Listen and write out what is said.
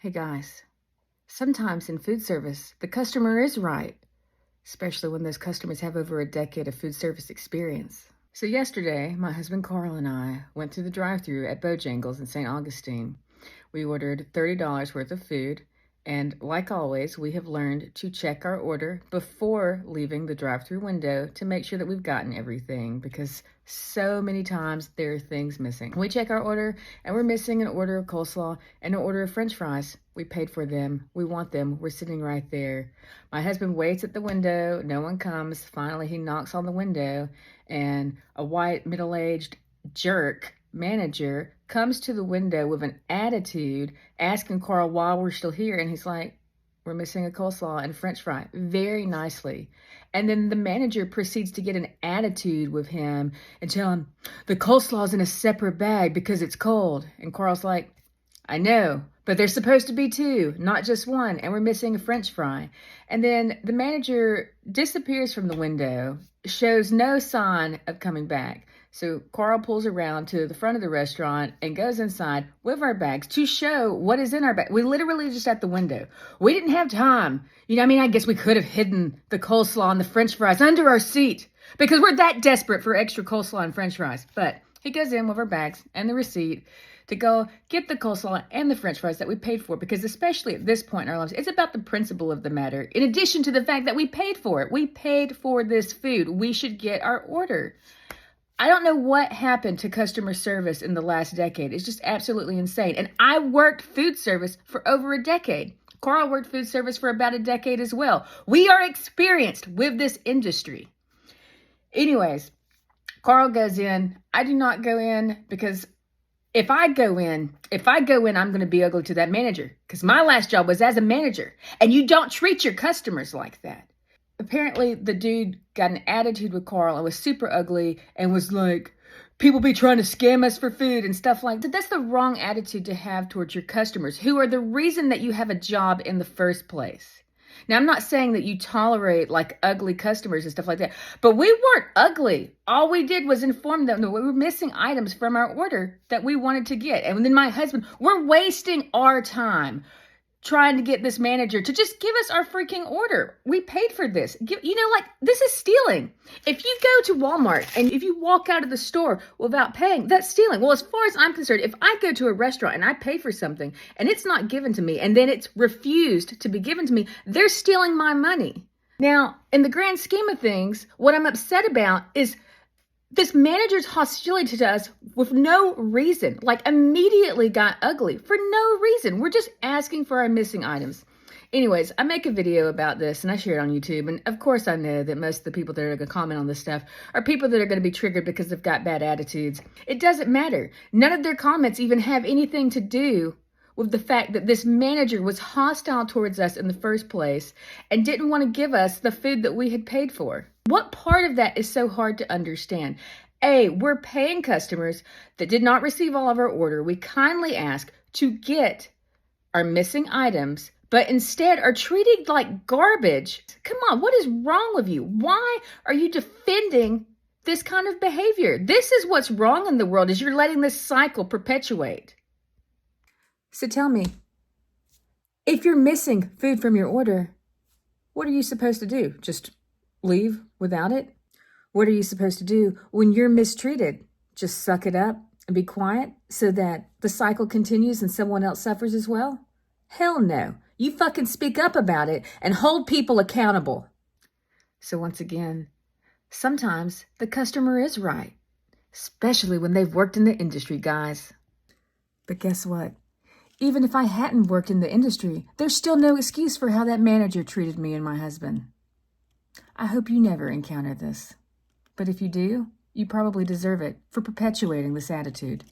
Hey guys, sometimes in food service, the customer is right, especially when those customers have over a decade of food service experience. So yesterday, my husband Carl and I went through the drive-thru at Bojangles in St. Augustine. We ordered $30 worth of food, and like always, we have learned to check our order before leaving the drive-thru window to make sure that we've gotten everything, because so many times there are things missing. We check our order and we're missing an order of coleslaw and an order of French fries. We paid for them. We want them. We're sitting right there. My husband waits at the window. No one comes. Finally, he knocks on the window, and a white, middle-aged jerk manager comes to the window with an attitude, asking Carl why we're still here, and he's like, "We're missing a coleslaw and French fry," very nicely. And then the manager proceeds to get an attitude with him and tell him, "The coleslaw's in a separate bag because it's cold." And Carl's like, "I know, but there's supposed to be two, not just one, and we're missing a French fry." And then the manager disappears from the window, shows no sign of coming back. So Carl pulls around to the front of the restaurant and goes inside with our bags to show what is in our bag. We literally just at the window. We didn't have time. I guess we could have hidden the coleslaw and the French fries under our seat because we're that desperate for extra coleslaw and French fries. But he goes in with our bags and the receipt to go get the coleslaw and the French fries that we paid for, because especially at this point in our lives, it's about the principle of the matter. In addition to the fact that we paid for it, we paid for this food. We should get our order. I don't know what happened to customer service in the last decade. It's just absolutely insane. And I worked food service for over a decade. Carl worked food service for about a decade as well. We are experienced with this industry. Anyways, Carl goes in. I do not go in, because if I go in, I'm going to be ugly to that manager, because my last job was as a manager, and you don't treat your customers like that. Apparently, the dude got an attitude with Carl and was super ugly and was like, "People be trying to scam us for food," and stuff like that. That's the wrong attitude to have towards your customers, who are the reason that you have a job in the first place. Now, I'm not saying that you tolerate like ugly customers and stuff like that, but we weren't ugly. All we did was inform them that we were missing items from our order that we wanted to get. And then my husband, we're wasting our time trying to get this manager to just give us our freaking order. We paid for this. This is stealing. If you go to Walmart and if you walk out of the store without paying, that's stealing. Well, as far as I'm concerned, if I go to a restaurant and I pay for something and it's not given to me and then it's refused to be given to me, they're stealing my money. Now, in the grand scheme of things, what I'm upset about is this manager's hostility to us with no reason, immediately got ugly for no reason. We're just asking for our missing items. Anyways, I make a video about this and I share it on YouTube. And of course I know that most of the people that are going to comment on this stuff are people that are going to be triggered because they've got bad attitudes. It doesn't matter. None of their comments even have anything to do with the fact that this manager was hostile towards us in the first place and didn't want to give us the food that we had paid for. What part of that is so hard to understand? A, we're paying customers that did not receive all of our order. We kindly ask to get our missing items, but instead are treated like garbage. Come on, what is wrong with you? Why are you defending this kind of behavior? This is what's wrong in the world, is you're letting this cycle perpetuate. So tell me, if you're missing food from your order, what are you supposed to do? Just leave without it? What are you supposed to do when you're mistreated? Just suck it up and be quiet so that the cycle continues and someone else suffers as well? Hell no. You fucking speak up about it and hold people accountable. So once again, sometimes the customer is right, especially when they've worked in the industry, guys. But guess what? Even if I hadn't worked in the industry, there's still no excuse for how that manager treated me and my husband. I hope you never encounter this. But if you do, you probably deserve it for perpetuating this attitude.